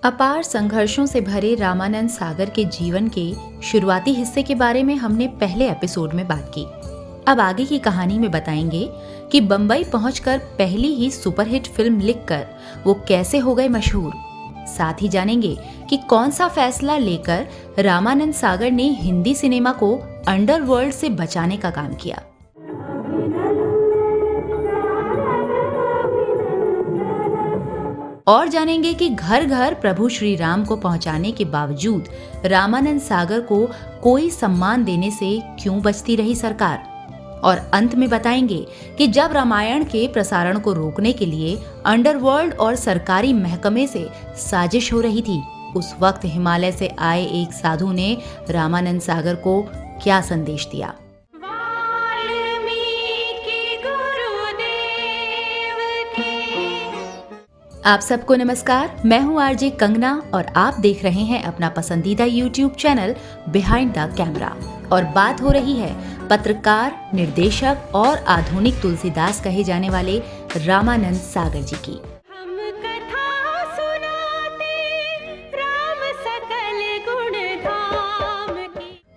अपार संघर्षों से भरे रामानंद सागर के जीवन के शुरुआती हिस्से के बारे में हमने पहले एपिसोड में बात की। अब आगे की कहानी में बताएंगे कि बंबई पहुंचकर पहली ही सुपरहिट फिल्म लिखकर वो कैसे हो गए मशहूर। साथ ही जानेंगे कि कौन सा फैसला लेकर रामानंद सागर ने हिंदी सिनेमा को अंडरवर्ल्ड से बचाने का काम किया। और जानेंगे कि घर घर प्रभु श्री राम को पहुंचाने के बावजूद रामानंद सागर को कोई सम्मान देने से क्यों बचती रही सरकार। और अंत में बताएंगे कि जब रामायण के प्रसारण को रोकने के लिए अंडरवर्ल्ड और सरकारी महकमे से साजिश हो रही थी, उस वक्त हिमालय से आए एक साधु ने रामानंद सागर को क्या संदेश दिया। आप सबको नमस्कार, मैं हूं आरजे कंगना और आप देख रहे हैं अपना पसंदीदा YouTube channel behind the camera. और बात हो रही है पत्रकार, निर्देशक और आधुनिक तुलसीदास कहे जाने वाले रामानंद सागर जी की।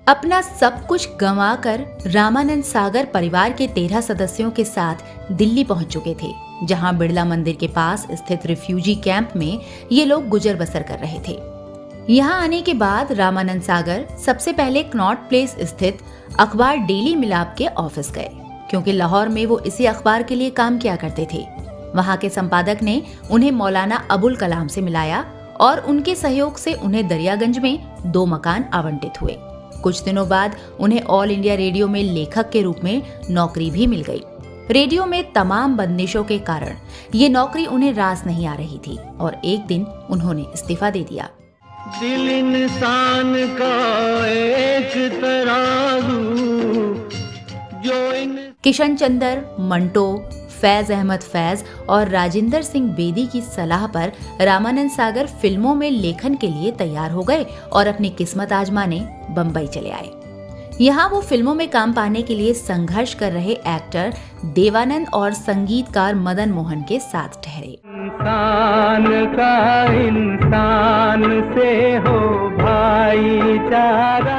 अपना सब कुछ गंवाकर रामानंद सागर परिवार के 13 सदस्यों के साथ दिल्ली पहुंच चुके थे, जहां बिड़ला मंदिर के पास स्थित रिफ्यूजी कैंप में ये लोग गुजर बसर कर रहे थे। यहां आने के बाद रामानंद सागर सबसे पहले कनॉट प्लेस स्थित अखबार डेली मिलाप के ऑफिस गए, क्योंकि लाहौर में वो इसी अखबार के लिए काम किया करते थे। वहां के संपादक ने उन्हें मौलाना अबुल कलाम से मिलाया और उनके सहयोग से उन्हें दरियागंज में 2 मकान आवंटित हुए। कुछ दिनों बाद उन्हें ऑल इंडिया रेडियो में लेखक के रूप में नौकरी भी मिल गई। रेडियो में तमाम बंदिशों के कारण ये नौकरी उन्हें रास नहीं आ रही थी और एक दिन उन्होंने इस्तीफा दे दिया। दिल इंसान का एक तराजू जो किशन चंदर, मंटो, फैज अहमद फैज और राजिंदर सिंह बेदी की सलाह पर रामानंद सागर फिल्मों में लेखन के लिए तैयार हो गए और अपनी किस्मत आजमाने बंबई चले आए। यहाँ वो फिल्मों में काम पाने के लिए संघर्ष कर रहे एक्टर देवानंद और संगीतकार मदन मोहन के साथ ठहरे। इंसान का इंसान से हो भाईचारा।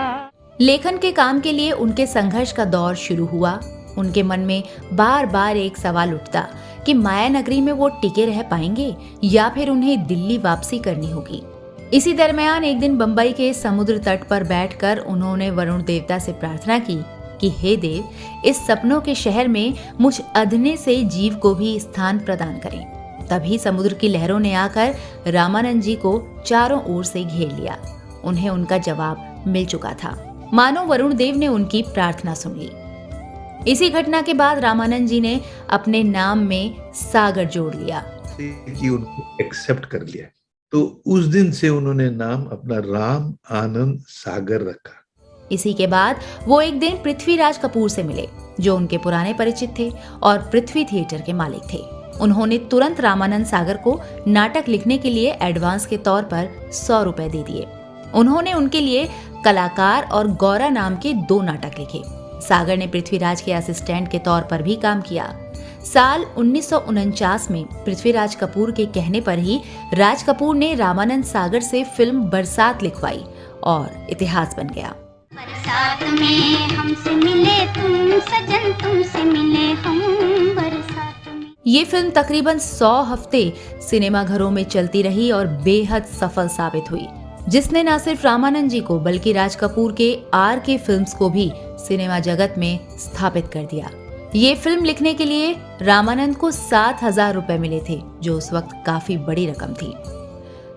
लेखन के काम के लिए उनके संघर्ष का दौर शुरू हुआ। उनके मन में बार बार एक सवाल उठता कि माया नगरी में वो टिके रह पाएंगे या फिर उन्हें दिल्ली वापसी करनी होगी। इसी दरमियान एक दिन बंबई के समुद्र तट पर बैठकर उन्होंने वरुण देवता से प्रार्थना की कि हे देव, इस सपनों के शहर में मुझ अधने से जीव को भी स्थान प्रदान करें। तभी समुद्र की लहरों ने आकर रामानंद जी को चारों ओर से घेर लिया। उन्हें उनका जवाब मिल चुका था, मानो वरुण देव ने उनकी प्रार्थना सुन ली। इसी घटना के बाद रामानंद जी ने अपने नाम में सागर जोड़ लिया कि उनको एक्सेप्ट कर लिया। तो उस दिन से उन्होंने नाम अपना राम आनंद सागर रखा। इसी के बाद वो एक दिन पृथ्वीराज कपूर से मिले, जो उनके पुराने परिचित थे और पृथ्वी थिएटर के मालिक थे। उन्होंने तुरंत रामानंद सागर को नाटक लिखने के लिए एडवांस के तौर पर 100 रुपए दे दिए। उन्होंने उनके लिए कलाकार और गौरा नाम के 2 नाटक लिखे। सागर ने पृथ्वीराज के असिस्टेंट के तौर पर भी काम किया। साल 1949 में पृथ्वीराज कपूर के कहने पर ही राज कपूर ने रामानंद सागर से फिल्म बरसात लिखवाई और इतिहास बन गया। बरसात में हमसे मिले तुम सजन, तुमसे मिले हम बरसात में। ये फिल्म तकरीबन 100 हफ्ते सिनेमाघरों में चलती रही और बेहद सफल साबित हुई, जिसने न सिर्फ रामानंद जी को बल्कि राज कपूर के RK फिल्म्स को भी सिनेमा जगत में स्थापित कर दिया। ये फिल्म लिखने के लिए रामानंद को 7,000 रुपए मिले थे, जो उस वक्त काफी बड़ी रकम थी।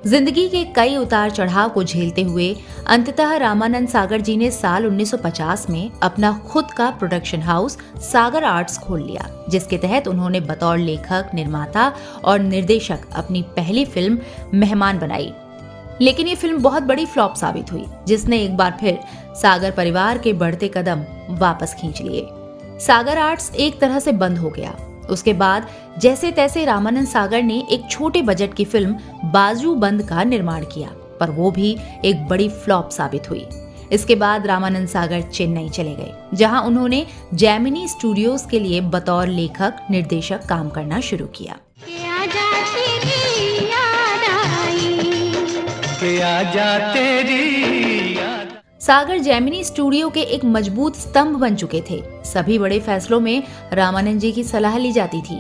जिंदगी के कई उतार चढ़ाव को झेलते हुए अंततः रामानंद सागर जी ने साल 1950 में अपना खुद का प्रोडक्शन हाउस सागर आर्ट्स खोल लिया, जिसके तहत उन्होंने बतौर लेखक, निर्माता और निर्देशक अपनी पहली फिल्म मेहमान बनाई। लेकिन ये फिल्म बहुत बड़ी फ्लॉप साबित हुई, जिसने एक बार फिर सागर परिवार के बढ़ते कदम वापस खींच लिए। सागर आर्ट्स एक तरह से बंद हो गया। उसके बाद जैसे तैसे रामानंद सागर ने एक छोटे बजट की फिल्म बाजू बंद का निर्माण किया, पर वो भी एक बड़ी फ्लॉप साबित हुई। इसके बाद रामानंद सागर चेन्नई चले गए, जहां उन्होंने जेमिनी स्टूडियोज के लिए बतौर लेखक निर्देशक काम करना शुरू किया। राजा तेरी याद। सागर जेमिनी स्टूडियो के एक मजबूत स्तंभ बन चुके थे। सभी बड़े फैसलों में रामानंद जी की सलाह ली जाती थी।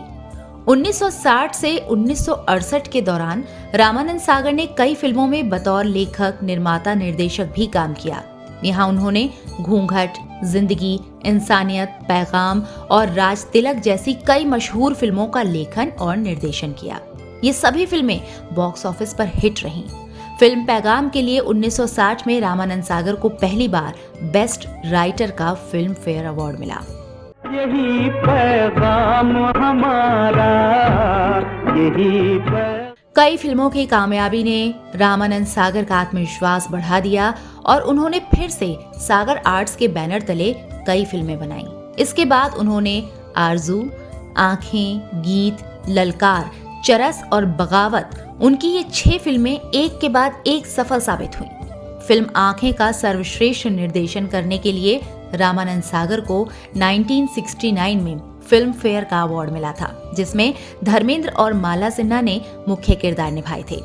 1960 से 1968 के दौरान रामानंद सागर ने कई फिल्मों में बतौर लेखक, निर्माता, निर्देशक भी काम किया। यहाँ उन्होंने घूंघट, जिंदगी, इंसानियत, पैगाम और राज तिलक जैसी कई मशहूर फिल्मों का लेखन और निर्देशन किया। ये सभी फिल्में बॉक्स ऑफिस पर हिट रहीं। फिल्म पैगाम के लिए 1960 में रामानंद सागर को पहली बार बेस्ट राइटर का फिल्म फेयर अवार्ड मिला। यही पैगाम हमारा, यही कई फिल्मों की कामयाबी ने रामानंद सागर का आत्मविश्वास बढ़ा दिया और उन्होंने फिर से सागर आर्ट्स के बैनर तले कई फिल्में बनाई। इसके बाद उन्होंने आरजू, आंखें, गीत, ललकार, चरस और बगावत, उनकी ये 6 फिल्में एक के बाद एक सफल साबित हुई। फिल्म आंखें का सर्वश्रेष्ठ निर्देशन करने के लिए रामानंद सागर को 1969 में फिल्म फेयर का अवार्ड मिला था, जिसमें धर्मेंद्र और माला सिन्हा ने मुख्य किरदार निभाए थे।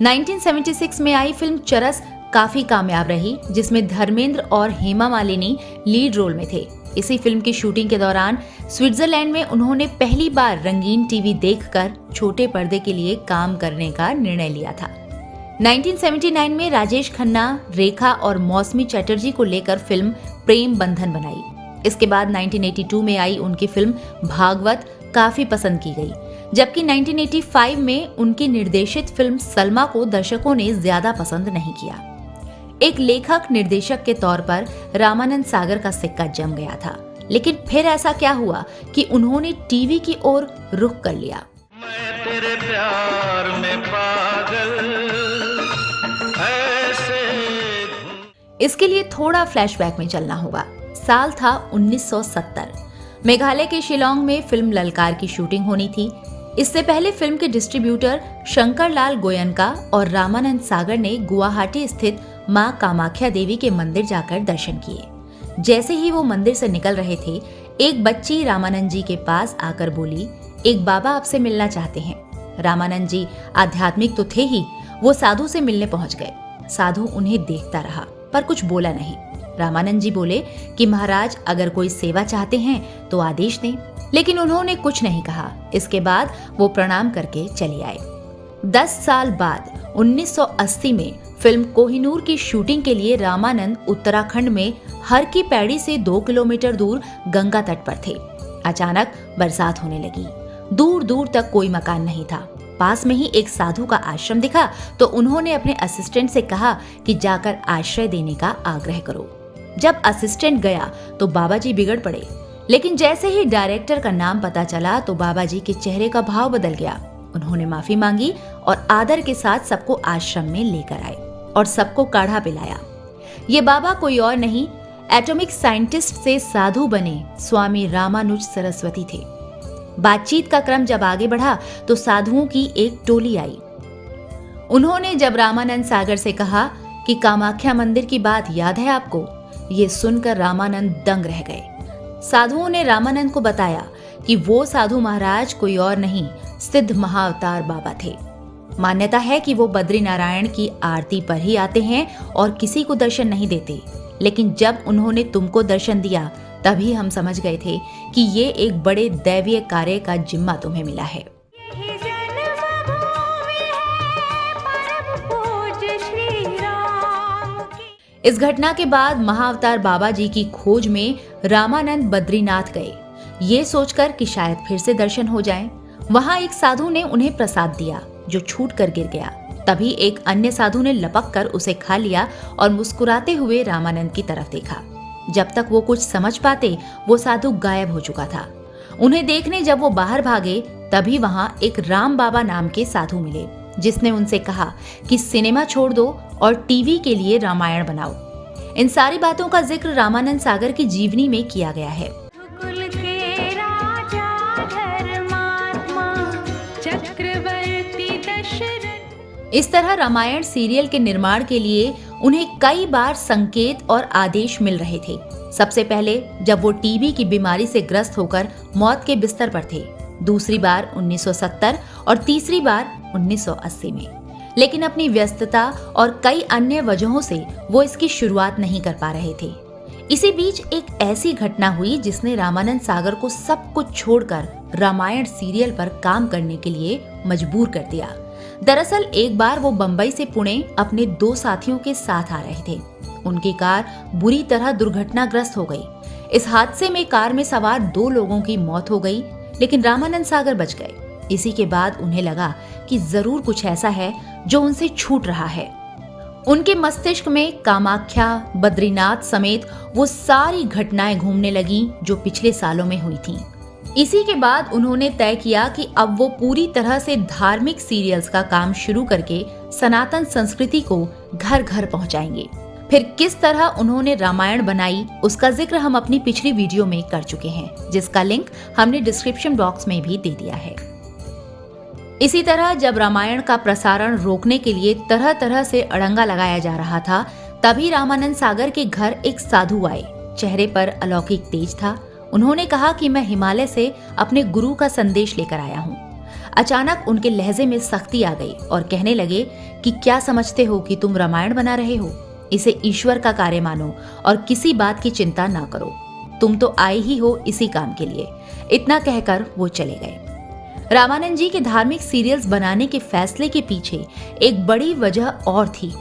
1976 में आई फिल्म चरस काफी कामयाब रही, जिसमें धर्मेंद्र और हेमा मालिनी लीड रोल में थे। इसी फिल्म की शूटिंग के दौरान स्विट्जरलैंड में उन्होंने पहली बार रंगीन टीवी देखकर छोटे पर्दे के लिए काम करने का निर्णय लिया था। 1979 में राजेश खन्ना, रेखा और मौसमी चटर्जी को लेकर फिल्म प्रेम बंधन बनाई। इसके बाद 1982 में आई उनकी फिल्म भागवत काफी पसंद की गई, जबकि 1985 में उनकी निर्देशित फिल्म सलमा को दर्शकों ने ज्यादा पसंद नहीं किया। एक लेखक निर्देशक के तौर पर रामानंद सागर का सिक्का जम गया था, लेकिन फिर ऐसा क्या हुआ कि उन्होंने टीवी की ओर रुख कर लिया। मैं तेरे प्यार में पागल ऐसे। इसके लिए थोड़ा फ्लैशबैक में चलना होगा। साल था 1970। मेघालय के शिलोंग में फिल्म ललकार की शूटिंग होनी थी। इससे पहले फिल्म के डिस्ट्रीब्यूटर शंकर लाल गोयनका और रामानंद सागर ने गुवाहाटी स्थित मां कामाख्या देवी के मंदिर जाकर दर्शन किए। जैसे ही वो मंदिर से निकल रहे थे, एक बच्ची रामानंद जी के पास आकर बोली, एक बाबा आपसे मिलना चाहते हैं। रामानंद जी आध्यात्मिक तो थे ही, वो साधु से मिलने पहुंच गए। साधु उन्हें देखता रहा पर कुछ बोला नहीं। रामानंद जी बोले कि महाराज, अगर कोई सेवा चाहते हैं तो आदेश दें, लेकिन उन्होंने कुछ नहीं कहा। इसके बाद वो प्रणाम करके चले आए। 10 साल बाद 1980 में फिल्म कोहिनूर की शूटिंग के लिए रामानंद उत्तराखंड में हर की पैड़ी से 2 किलोमीटर दूर गंगा तट पर थे। अचानक बरसात होने लगी। दूर दूर तक कोई मकान नहीं था। पास में ही एक साधु का आश्रम दिखा तो उन्होंने अपने असिस्टेंट से कहा कि जाकर आश्रय देने का आग्रह करो। जब असिस्टेंट गया तो बाबा जी बिगड़ पड़े, लेकिन जैसे ही डायरेक्टर का नाम पता चला तो बाबा जी के चेहरे का भाव बदल गया। उन्होंने माफी मांगी और आदर के साथ सबको आश्रम में लेकर आए और सबको काढ़ा पिलाया। ये बाबा कोई और नहीं, एटॉमिक साइंटिस्ट से साधु बने स्वामी रामानुज सरस्वती थे। बातचीत का क्रम जब आगे बढ़ा तो साधुओं की एक टोली आई। उन्होंने जब रामानंद सागर से कहा कि कामाख्या मंदिर की बात याद है आपको, ये सुनकर रामानंद दंग रह गए। साधुओं ने रामानंद को बताया कि वो साधु महाराज कोई और नहीं, सिद्ध महाअवतार बाबा थे। मान्यता है कि वो बद्रीनारायण की आरती पर ही आते हैं और किसी को दर्शन नहीं देते, लेकिन जब उन्होंने तुमको दर्शन दिया तभी हम समझ गए थे कि ये एक बड़े दैवीय कार्य का जिम्मा तुम्हें मिला है। इस घटना के बाद महाअवतार बाबा जी की खोज में रामानंद बद्रीनाथ गए, ये सोचकर कि शायद फिर से दर्शन हो जाएं। वहां एक साधु ने उन्हें प्रसाद दिया जो छूट कर गिर गया। तभी एक अन्य साधु ने लपक कर उसे खा लिया और मुस्कुराते हुए रामानंद की तरफ देखा। जब तक वो कुछ समझ पाते वो साधु गायब हो चुका था। उन्हें देखने जब वो बाहर भागे तभी वहां एक राम बाबा नाम के साधु मिले, जिसने उनसे कहा कि सिनेमा छोड़ दो और टीवी के लिए रामायण बनाओ। इन सारी बातों का जिक्र रामानंद सागर की जीवनी में किया गया है। इस तरह रामायण सीरियल के निर्माण के लिए उन्हें कई बार संकेत और आदेश मिल रहे थे। सबसे पहले जब वो टीबी की बीमारी से ग्रस्त होकर मौत के बिस्तर पर थे, दूसरी बार 1970 और तीसरी बार 1980 में। लेकिन अपनी व्यस्तता और कई अन्य वजहों से वो इसकी शुरुआत नहीं कर पा रहे थे। इसी बीच एक ऐसी घटना हुई जिसने रामानंद सागर को सब कुछ छोड़कर रामायण सीरियल पर काम करने के लिए मजबूर कर दिया। दरअसल एक बार वो बंबई से पुणे अपने 2 साथियों के साथ आ रहे थे। उनकी कार बुरी तरह दुर्घटनाग्रस्त हो गई। इस हादसे में कार में सवार 2 लोगों की मौत हो गई, लेकिन रामानंद सागर बच गए। इसी के बाद उन्हें लगा कि जरूर कुछ ऐसा है जो उनसे छूट रहा है। उनके मस्तिष्क में कामाख्या, बद्रीनाथ समेत वो सारी घटनाएं घूमने लगी जो पिछले सालों में हुई थीं। इसी के बाद उन्होंने तय किया कि अब वो पूरी तरह से धार्मिक सीरियल्स का काम शुरू करके सनातन संस्कृति को घर घर पहुंचाएंगे। फिर किस तरह उन्होंने रामायण बनाई उसका जिक्र हम अपनी पिछली वीडियो में कर चुके हैं, जिसका लिंक हमने डिस्क्रिप्शन बॉक्स में भी दे दिया है। इसी तरह जब रामायण का प्रसारण रोकने के लिए तरह तरह से अड़ंगा लगाया जा रहा था, तभी रामानंद सागर के घर एक साधु आए। चेहरे पर अलौकिक तेज था। उन्होंने कहा कि मैं हिमालय से अपने गुरु का संदेश लेकर आया हूँ। अचानक उनके लहजे में सख्ती आ गई और कहने लगे कि क्या समझते हो कि तुम रामायण बना रहे हो? इसे ईश्वर का कार्य मानो और किसी बात की चिंता ना करो। तुम तो आए ही हो इसी काम के लिए। इतना कहकर वो चले गए। रामानंद जी के धार्मिक सीरियल्स बनाने के फैसले के पीछे एक बड़ी वजह और थी।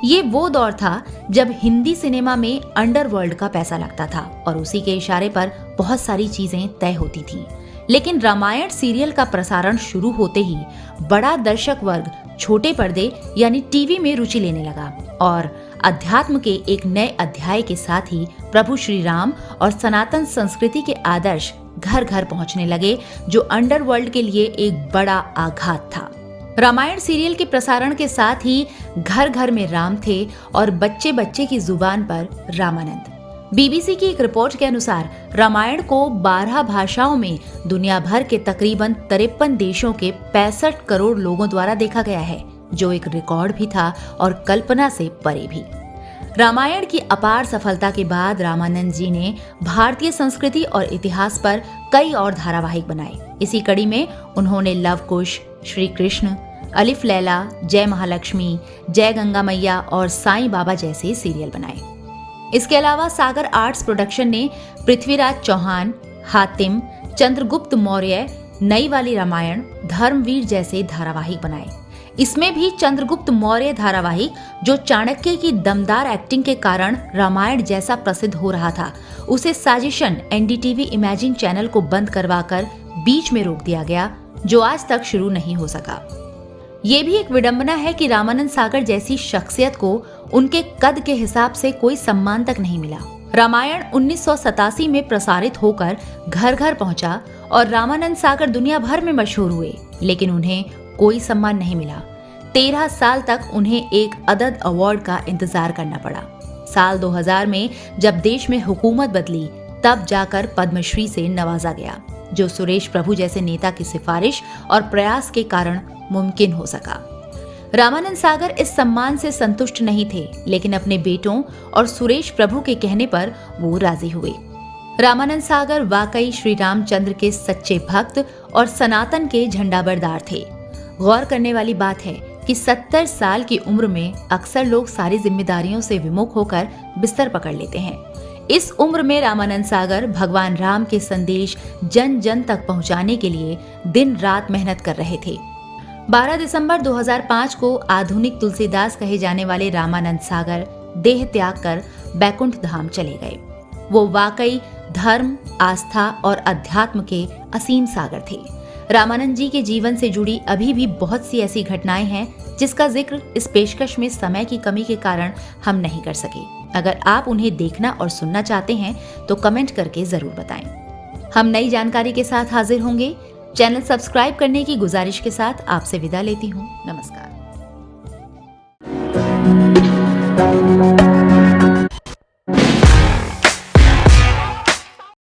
ये वो दौर था जब हिंदी सिनेमा में अंडरवर्ल्ड का पैसा लगता था और उसी के इशारे पर बहुत सारी चीजें तय होती थीं। लेकिन रामायण सीरियल का प्रसारण शुरू होते ही बड़ा दर्शक वर्ग छोटे पर्दे यानी टीवी में रुचि लेने लगा और अध्यात्म के एक नए अध्याय के साथ ही प्रभु श्री राम और सनातन संस्कृति के आदर्श घर घर पहुंचने लगे, जो अंडरवर्ल्ड के लिए एक बड़ा आघात था। रामायण सीरियल के प्रसारण के साथ ही घर घर में राम थे और बच्चे बच्चे की जुबान पर रामानंद। बीबीसी की एक रिपोर्ट के अनुसार रामायण को 12 भाषाओं में दुनिया भर के तकरीबन 53 देशों के 65 करोड़ लोगों द्वारा देखा गया है, जो एक रिकॉर्ड भी था और कल्पना से परे भी। रामायण की अपार सफलता के बाद रामानंद जी ने भारतीय संस्कृति और इतिहास पर कई और धारावाहिक बनाए। इसी कड़ी में उन्होंने लव कुश, श्री कृष्ण, अलिफ लैला, जय महालक्ष्मी, जय गंगा मैया और साईं बाबा जैसे सीरियल बनाए। इसके अलावा सागर आर्ट्स प्रोडक्शन ने पृथ्वीराज चौहान, हातिम, चंद्रगुप्त मौर्य, नई वाली रामायण, धर्मवीर जैसे धारावाहिक बनाए। इसमें भी चंद्रगुप्त मौर्य धारावाहिक, जो चाणक्य की दमदार एक्टिंग के कारण रामायण जैसा प्रसिद्ध हो रहा था, उसे साजिशन एनडीटीवी इमेजिन चैनल को बंद करवाकर बीच में रोक दिया गया, जो आज तक शुरू नहीं हो सका। ये भी एक विडंबना है कि रामानंद सागर जैसी शख्सियत को उनके कद के हिसाब से कोई सम्मान तक नहीं मिला। रामायण 1987 में प्रसारित होकर घर घर पहुंचा और रामानंद सागर दुनिया भर में मशहूर हुए, लेकिन उन्हें कोई सम्मान नहीं मिला। 13 साल तक उन्हें एक अदद अवार्ड का इंतजार करना पड़ा। साल 2000 में जब देश में हुकूमत बदली, तब जाकर पद्मश्री से नवाजा गया, जो सुरेश प्रभु जैसे नेता की सिफारिश और प्रयास के कारण मुमकिन हो सका। रामानंद सागर इस सम्मान से संतुष्ट नहीं थे, लेकिन अपने बेटों और सुरेश प्रभु के कहने पर वो राजी हुए। रामानंद सागर वाकई श्री रामचंद्र के सच्चे भक्त और सनातन के झंडाबरदार थे। गौर करने वाली बात है कि 70 साल की उम्र में अक्सर लोग सारी जिम्मेदारियों से विमुख होकर बिस्तर पकड़ लेते हैं। इस उम्र में रामानंद सागर भगवान राम के संदेश जन जन तक पहुंचाने के लिए दिन रात मेहनत कर रहे थे। 12 दिसंबर 2005 को आधुनिक तुलसीदास कहे जाने वाले रामानंद सागर देह त्याग कर बैकुंठ धाम चले गए। वो वाकई धर्म, आस्था और अध्यात्म के असीम सागर थे। रामानंद जी के जीवन से जुड़ी अभी भी बहुत सी ऐसी घटनाएं हैं जिसका जिक्र इस पेशकश में समय की कमी के कारण हम नहीं कर सके। अगर आप उन्हें देखना और सुनना चाहते हैं तो कमेंट करके जरूर बताएं। हम नई जानकारी के साथ हाजिर होंगे। चैनल सब्सक्राइब करने की गुजारिश के साथ आपसे विदा लेती हूँ। नमस्कार।